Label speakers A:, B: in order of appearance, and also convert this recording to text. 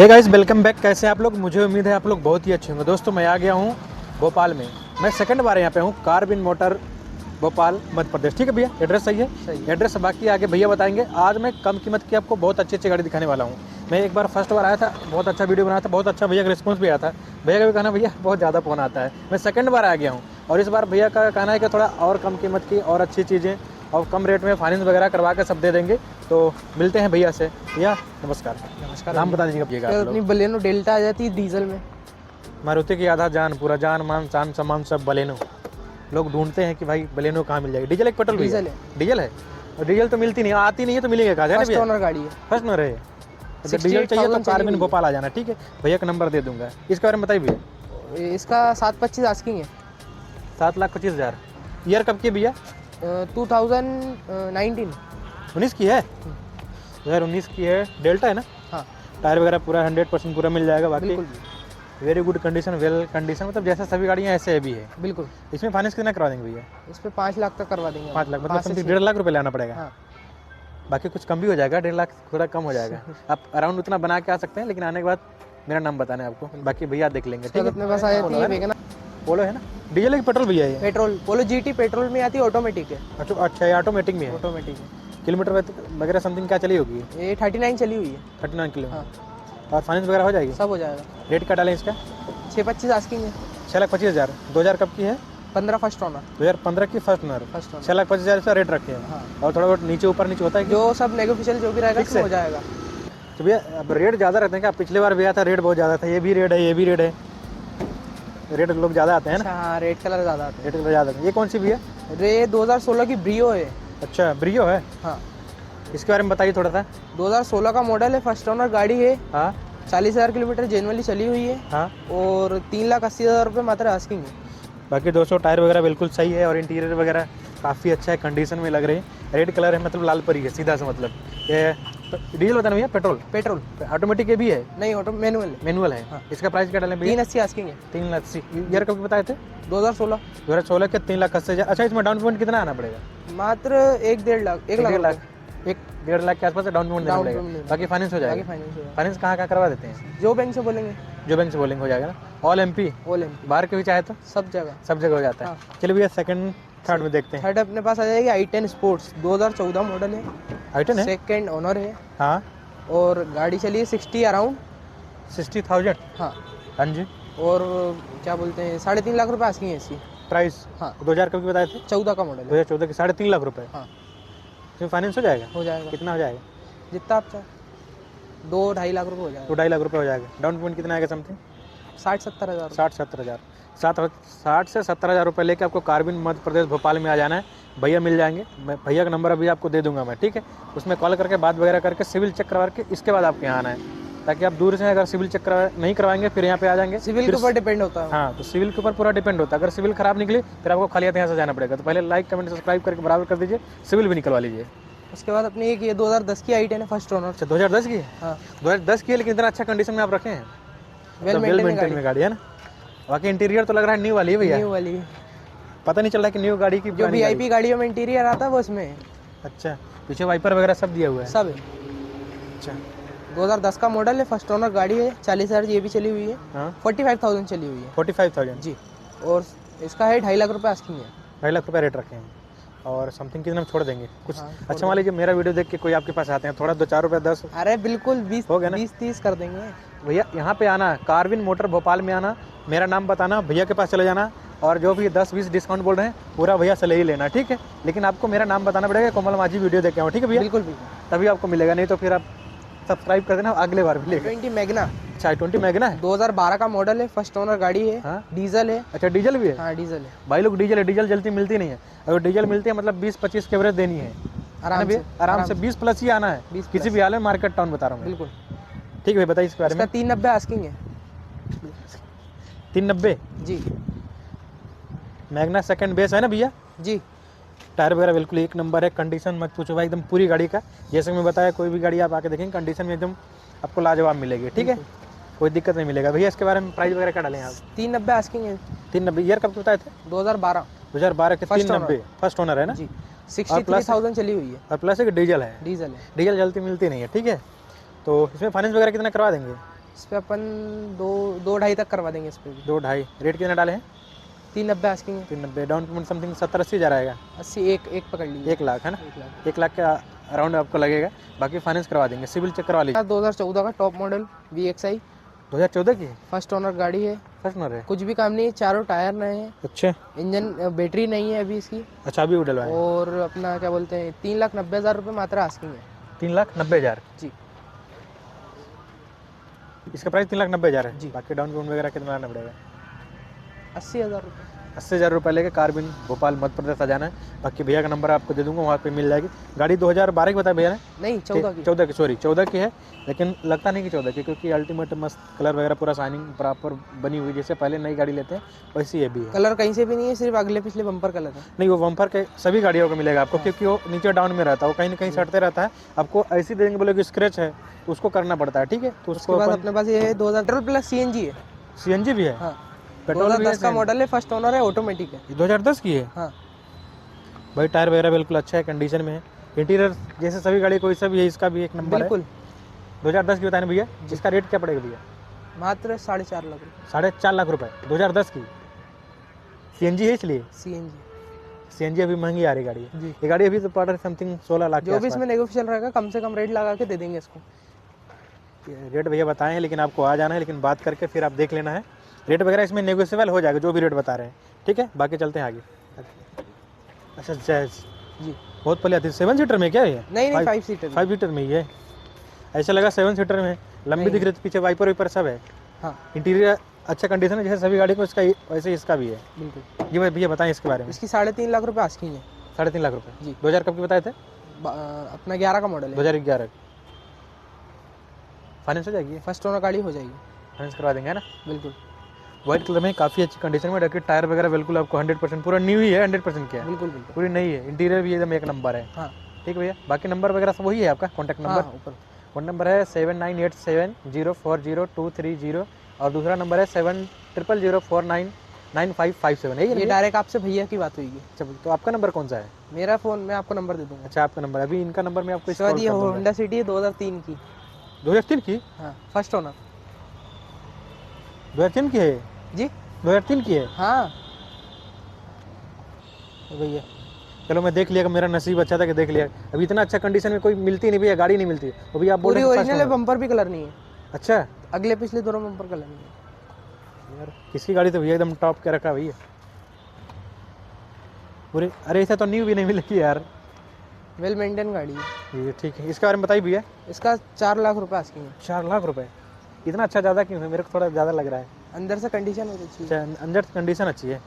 A: Hey guys, welcome back. कैसे हैं आप लोग? मुझे उम्मीद है आप लोग बहुत ही अच्छे होंगे। दोस्तों, मैं आ गया हूँ भोपाल में। मैं सेकंड बार यहाँ पे हूँ, कार्बिन मोटर भोपाल मध्य प्रदेश। ठीक है भैया, एड्रेस सही है?
B: सही।
A: एड्रेस बाकी आगे भैया बताएंगे। आज मैं कम कीमत की आपको बहुत अच्छी गाड़ी दिखाने वाला हूँ। मैं एक बार फर्स्ट बार आया था, बहुत अच्छा वीडियो बनाया था, बहुत अच्छा भैया का रिस्पॉन्स भी आया था। भैया का भी कहना भैया बहुत ज़्यादा फ़ोन आता है। मैं सेकंड बार आ गया हूँ और इस बार भैया का कहना है कि थोड़ा और कम कीमत की और अच्छी चीज़ें और कम रेट में फाइनेंस वगैरह करवा के सब दे देंगे। तो मिलते हैं भैया से। भैया नमस्कार।
B: नमस्कार।
A: नाम बता दीजिएगा भैया आप
B: अपनी
A: लोग।
B: बलेनो डेल्टा आ जाती है डीजल में।
A: मारुति की आधा जान, पूरा जान मान शान सम्मान सब बलेनो। लोग ढूंढते हैं कि भाई बलेनो कहाँ मिल जाएगी। डीजल एक पेट्रोल
B: डीजल है।
A: डीजल है। और डीजल तो मिलती नहीं, आती नहीं है तो मिलेंगे कहाँ?
B: फर्स्ट ओनर गाड़ी है।
A: फर्स्ट में रहे। अगर डीजल चाहिए तो कार्बिन भोपाल आ जाना। ठीक है, भैया का नंबर दे दूंगा। इसके बारे में बताइए भैया।
B: इसका 725 आस्किंग है।
A: 7,25,000। ईयर कब की है भैया?
B: 2019।
A: 19 की है? 2019 की है। डेल्टा है ना?
B: हाँ
A: टायर वगैरह पूरा 100% पूरा मिल जाएगा। बाकी
B: बिल्कुल
A: very good condition, well condition, मतलब जैसे सभी गाड़ियाँ ऐसे भी है।
B: बिल्कुल।
A: इसमें फाइनेंस कितना करवा देंगे भैया?
B: इस पे 5 लाख तक करवा देंगे।
A: 5 लाख, मतलब
B: 5 से
A: समथिंग
B: 6।
A: 1.5 लाख रुपये लाना पड़ेगा।
B: हाँ
A: बाकी कुछ कम भी हो जाएगा, 1.5 लाख थोड़ा कम हो जाएगा। आप अराउंड उतना बना के आ सकते हैं, लेकिन आने के बाद मेरा नाम बताना है आपको। बाकी भैया देख लेंगे। ठीक है,
B: अपने पास आ जाती है वेगन
A: पोलो है ना? डीजल है कि पेट्रोल भैया? ये
B: पेट्रोल पोलो जीटी पेट्रोल में आती है, ऑटोमेटिक है।
A: अच्छा, ये ऑटोमेटिक में है।
B: ऑटोमेटिक है।
A: किलोमीटर वगैरह समथिंग क्या चली होगी?
B: ये 39 चली हुई है।
A: 39 किलो।
B: हाँ
A: और फाइनेंस वगैरह हो जाएगी?
B: सब हो जाएगा।
A: रेट क्या डालें इसका?
B: 625 आस्किंग है।
A: 6,25,000। 2000 कब की है?
B: 15 फर्स्ट ओनर।
A: 2015 की फर्स्ट ओनर।
B: फर्स्ट ओनर
A: 6,25,000 का रेट रखे हैं।
B: हाँ।
A: और थोड़ा बहुत नीचे ऊपर नीचे होता है कि?
B: जो सब नेगोशिएबल जो भी रहेगा
A: फिक्स
B: सब
A: है?
B: हो जाएगा।
A: तो भैया अब रेट ज़्यादा रहते हैं क्या? पिछले बार भी आया था, रेट बहुत ज़्यादा था। ये भी रेट है, ये भी रेट है। रेट लोग ज़्यादा आते हैं ना?
B: अच्छा हाँ, रेड कलर ज़्यादा आते
A: रेट ज़्यादा आते हैं। ये कौन सी भैया?
B: हैं। ये 2016 की ब्रियो है।
A: अच्छा, ब्रियो है।
B: हाँ
A: इसके बारे में बताइए थोड़ा सा।
B: 2016 का मॉडल है, फर्स्ट ओनर गाड़ी है।
A: हाँ
B: 40,000 किलोमीटर जेनुअली चली हुई है
A: हाँ।
B: और 3,80,000 रुपये मात्र आस्किंग है।
A: बाकी दोस्तों टायर वगैरह बिल्कुल सही है और इंटीरियर वगैरह काफ़ी अच्छा है, कंडीशन में लग रही है। रेड कलर है, मतलब लाल परी है सीधा सा। मतलब ये डीजल बताना भैया? पेट्रोल?
B: पेट्रोल
A: ऑटोमेटिक ये भी है?
B: नहीं, ऑटो मैनुअल है।
A: मैनुअल है।
B: हाँ।
A: इसका प्राइस क्या डालें भैया?
B: 380 आस्किंग है।
A: 3,80,000। ईयर कब बताए थे?
B: 2016
A: 2016 के 3,80,000। अच्छा, इसमें डाउन पेमेंट कितना आना पड़ेगा?
B: मात्र 1-1.5 लाख 1 लाख
A: 1-1.5 लाख के आसपास डाउन पेमेंट देना
B: डाउन
A: पड़ेगा।
B: पेमेंट
A: बाकी फाइनेंस हो
B: आगे
A: जाएगा?
B: फाइनेंस होगा।
A: फाइनेंस कहाँ करवा देते हैं?
B: जो बैंक से बोलेंगे।
A: जो बैंक से बोलेंगे हो जाएगा ना? ऑल एमपी,
B: ओल
A: बाहर के भी चाहे तो
B: सब जगह।
A: सब जगह हो जाता है।
B: हाँ।
A: चलिए भैया सेकंड थर्ड में देखते हैं।
B: थर्ड अपने पास आ जाएगी i10 स्पोर्ट्स, 2014 मॉडल है।
A: i10 है?
B: सेकेंड ओनर है
A: हाँ।
B: और गाड़ी चली है 60 अराउंड।
A: 60,000।
B: हाँ
A: हाँ जी।
B: और क्या बोलते हैं 3.5 लाख रुपये आस्किंग है इसकी।
A: प्राइस?
B: हाँ
A: 2000 कब की बताए थे?
B: 14 का मॉडल है।
A: 2014 की 3.5 लाख रुपए।
B: हाँ
A: इसमें फाइनेंस हो जाएगा?
B: हो जाएगा।
A: कितना हो जाएगा?
B: जितना आप चाहे 2-2.5 लाख रुपये हो जाएगा।
A: 2-2.5 लाख रुपए हो जाएगा। डाउन पेमेंट कितना आएगा समथिंग?
B: 60-70 हज़ार।
A: 60-70 हज़ार। 60 से 70 हज़ार रुपये लेके आपको कार्बिन मध्य प्रदेश भोपाल में आ जाना है। भैया मिल जाएंगे। मैं भैया का नंबर अभी आपको दे दूंगा मैं। ठीक है, उसमें कॉल करके बात वगैरह करके सिविल चेक करवा के इसके बाद आपके यहाँ आना है, ताकि आप दूर से अगर सिविल चेक नहीं करवाएंगे फिर यहाँ पे आ जाएंगे।
B: सिविल के ऊपर डिपेंड होता है।
A: हाँ, तो सिविल के ऊपर पूरा डिपेंड होता है। अगर सिविल खराब निकली फिर आपको खाली हाथ यहाँ से जाना पड़ेगा। तो पहले लाइक कमेंट सब्सक्राइब करके बराबर कर दीजिए, सिविल भी निकलवा लीजिए।
B: उसके बाद अपनी एक ये 2010 की i10 है, फर्स्ट ओनर।
A: अच्छा, 2010 की है?
B: हाँ
A: 2010 की है, लेकिन इतना अच्छा कंडीशन में आप रखे हैं।
B: वेल
A: मेंटेन
B: मेंटेन
A: में गाड़ी है ना? बाकी इंटीरियर तो लग रहा है न्यू वाली है भैया।
B: न्यू वाली।
A: पता नहीं चल रहा है कि न्यू गाड़ी की
B: जो
A: पुरानी
B: VIP गाड़ियों में इंटीरियर आता है वो इसमें है।
A: गाड़ी। अच्छा, पीछे वाइपर वगैरह सब दिया हुआ है?
B: सब है।
A: अच्छा
B: 2010 का मॉडल है, फर्स्ट ओनर गाड़ी है। 40,000 ये भी चली हुई है।
A: हाँ।
B: 45,000 चली हुई है
A: 45,000
B: जी। और इसका है 2.5 लाख रुपये आस्किंग है।
A: 2.5 लाख रुपये रेट रखे हैं। और समथिंग कितना हम छोड़ देंगे कुछ?
B: हाँ,
A: अच्छा, मान लीजिए मेरा वीडियो देख के कोई आपके पास आते हैं, थोड़ा 2-4 रुपये 10
B: अरे बिल्कुल
A: हो गया ना?
B: 20-30 कर देंगे
A: भैया यहाँ पे आना, कार्बिन मोटर भोपाल में आना, मेरा नाम बताना, भैया के पास चले जाना और जो भी 10-20 डिस्काउंट बोल रहे हैं पूरा भैया से ले ही लेना। ठीक है, लेकिन आपको मेरा नाम बताना पड़ेगा, कोमल माझी वीडियो देख के आओ। ठीक है भैया?
B: बिल्कुल बिल्कुल।
A: तभी आपको मिलेगा, नहीं तो फिर आप सब्सक्राइब कर देना, अगले बार मिलेगा।
B: 20 मैग्ना।
A: अच्छा, i20 मैग्ना है?
B: 2012 का मॉडल है, फर्स्ट ओनर गाड़ी है।
A: हाँ।
B: डीजल है।
A: अच्छा, डीजल भी है?
B: हाँ डीजल है।
A: भाई लोग डीजल है, डीजल जल्दी मिलती नहीं है। अगर डीजल मिलती है मतलब 20-25 की एवरेज देनी है आराम से 20 प्लस ही आना है
B: 20
A: किसी भी हाल में। मार्केट टाउन बता रहा हूँ
B: बिल्कुल।
A: ठीक है, बताइए इसके बारे में।
B: इसका 390 आस्किंग है
A: 390
B: जी।
A: मैग्ना सेकंड बेस है ना भैया?
B: जी
A: टायर वगैरह बिल्कुल एक नंबर है, कंडीशन मत पूछो भाई, एकदम पूरी गाड़ी का। जैसे मैं बताया, कोई भी गाड़ी आप आके देखेंगे कंडीशन में एकदम आपको लाजवाब मिलेगी। ठीक है, कोई दिक्कत नहीं मिलेगा। भैया इसके बारे में प्राइस वगैरह क्या डालें आप?
B: 390 आस्किंग है।
A: 390। ईयर कब बताए थे?
B: 2012
A: 2012 के 390 फर्स्ट ओनर है ना?
B: जी। 63,000 चली हुई है।
A: और प्लस एक डीजल है।
B: डीजल है।
A: डीजल जल्दी मिलती नहीं है। ठीक है, तो इसमें फाइनेंस वगैरह कितना करवा देंगे?
B: इस पे अपन दो ढाई तक करवा देंगे इस पे भी।
A: 2.5 रेट कितने डाले हैं?
B: 390 आस्किंग है।
A: 390 डाउन पेमेंट समथिंग 70-80 हज़ार आएगा।
B: 80 एक पकड़ लीजिए।
A: 1 लाख है ना?
B: 1 लाख।
A: 1 लाख के अराउंड आपको लगेगा, बाकी फाइनेंस करवा देंगे। सिविल चेक करवा लीजिए।
B: 2014 का टॉप मॉडल VXI
A: 2014 की है?
B: फर्स्ट ओनर गाड़ी है।
A: फर्स्ट ओनर है?
B: कुछ भी काम नहीं है, चारों टायर नए हैं।
A: अच्छा
B: इंजन बैटरी नहीं है अभी इसकी।
A: अच्छा, अभी वो डलवाए हैं।
B: और अपना क्या बोलते हैं 3,90,000 रुपये मात्र आस्किंग है।
A: 3,90,000
B: जी
A: इसका प्राइस 3,90,000 है
B: जी।
A: बाकी डाउन पेमेंट वगैरह कितना लाना पड़ेगा?
B: 80,000 रुपये।
A: 80,000 रुपये लेके कार्बिन भोपाल मध्य प्रदेश आ जाना है। बाकी भैया का नंबर आपको दे दूंगा, वहाँ पे मिल जाएगी। गाड़ी 2012 की बताया भैया ने?
B: नहीं 14 की।
A: 14 की, सॉरी 14 की है, लेकिन लगता नहीं कि 14 की, क्योंकि अल्टीमेट मस्त कलर वगैरह पूरा शाइनिंग प्रॉपर बनी हुई, जैसे पहले नई गाड़ी लेते हैं वैसी ये भी है।
B: कलर कहीं से भी नहीं है, सिर्फ अगले पिछले बम्पर कलर है।
A: नहीं, वो बम्पर के सभी गाड़ियों को मिलेगा आपको, क्योंकि वो नीचे डाउन में रहता है, वो कहीं ना कहीं सटते रहता है। आपको ऐसी देंगे बोले कि स्क्रैच है तो उसको करना पड़ता है, ठीक है। तो
B: उसके
A: उसको
B: बाद अपने पास ये है 2000 प्लस CNG है।
A: CNG भी है?
B: हाँ
A: पेट्रोल भी है?
B: 2010 का मॉडल है, फर्स्ट ओनर है, ऑटोमेटिक है।
A: 2010 की है?
B: हाँ
A: भाई टायर वगैरह बिल्कुल अच्छा है, कंडीशन में है। इंटीरियर जैसे सभी गाड़ी कोई सा भी है, इसका भी एक नंबर है।
B: बिल्कुल।
A: 2010 की बताए भैया, इसका रेट क्या पड़ेगा भैया?
B: मात्र 4.5 लाख रुपये।
A: 4.5 लाख रुपए 2010 की। CNG है इसलिए?
B: CNG
A: CNG अभी महंगी आ रही गाड़ी है।
B: जी।
A: ये गाड़ी अभी तो पड़ रही समथिंग 16 लाख के
B: जो भी इसमें नेगोशियल रहेगा कम से कम रेट लगा के दे देंगे इसको।
A: आसपास। रेट भैया बताए हैं, लेकिन आपको आ जाना है, लेकिन बात करके फिर आप देख लेना है। रेट वगैरह इसमें नेगोशिएबल हो जाएगा, जो भी रेट बता रहे हैं, ठीक है। बाकी चलते हैं आगे। अच्छा जैज
B: जी
A: बहुत पहले आती है। 7 सीटर में क्या है?
B: नहीं 5 सीटर।
A: 5 सीटर में ही है? ऐसा लगा 7 सीटर में। लंबी दिख रही थी, पीछे वाइपर वाइपर सब है।
B: हाँ
A: इंटीरियर अच्छा कंडीशन है, जैसे सभी गाड़ी को इसका वैसे ही इसका भी है।
B: बिल्कुल।
A: ये भैया बताएं इसके बारे में।
B: इसकी 3.5 लाख रुपये आस्किंग है।
A: 3.5 लाख रुपए
B: जी।
A: 2000 कब की बताए थे?
B: अपना 11 का मॉडल है।
A: 2011। फाइनेंस हो जाएगी?
B: फर्स्ट ओनर गाड़ी हो जाएगी।
A: फाइनेंस करवा देंगे, है ना?
B: बिल्कुल
A: व्हाइट कलर में काफ़ी अच्छी कंडीशन में रखी। टायर वगैरह बिल्कुल आपको 100% पूरा न्यू ही है, 100% क्या है,
B: बिल्कुल बिल्कुल।
A: पूरी नई है। इंटीरियर भी एकदम एक नंबर है।
B: हाँ
A: ठीक भैया, बाकी नंबर वगैरह सब वही है आपका कॉन्टैक्ट नंबर?
B: हाँ ऊपर।
A: वन नंबर है 7987040230 और दूसरा नंबर है 7004999557 है
B: ये डायरेक्ट आपसे भैया की बात हुई है।
A: अच्छा, तो आपका नंबर कौन सा है?
B: मेरा फ़ोन मैं आपको नंबर दे दूंगा।
A: अच्छा, आपका नंबर अभी इनका नंबर मैं आपको
B: इसके बाद ये होंडा सिटी है 2003 की।
A: 2003 की?
B: हाँ फर्स्ट ओनर।
A: 2003 की है?
B: जी
A: 2003 की है?
B: हाँ
A: तो भैया चलो, मैं देख लिया, मेरा नसीब अच्छा था कि देख लिया। अभी इतना अच्छा कंडीशन में कोई मिलती नहीं भैया, गाड़ी नहीं मिलती। अभी आप बोल
B: पूरी
A: रहे हैं
B: ओरिजिनल है, बम्पर भी कलर नहीं है।
A: अच्छा
B: अगले पिछले दोनों बम्पर कलर नहीं है।
A: यार, किसकी गाड़ी तो भैया एकदम टॉप के रखा भैया पूरे। अरे ऐसा तो न्यू भी नहीं मिलेगी यार।
B: वेल मेंटेन गाड़ी है।
A: ये ठीक है, इसके बारे में बताइए भैया।
B: इसका 4 लाख रुपये आस्किंग है।
A: 4 लाख रुपए इतना अच्छा ज़्यादा क्यों है? मेरे को थोड़ा ज़्यादा लग रहा है।
B: अंदर से कंडीशन बहुत अच्छी है।
A: अच्छा, अंदर कंडीशन अच्छी है।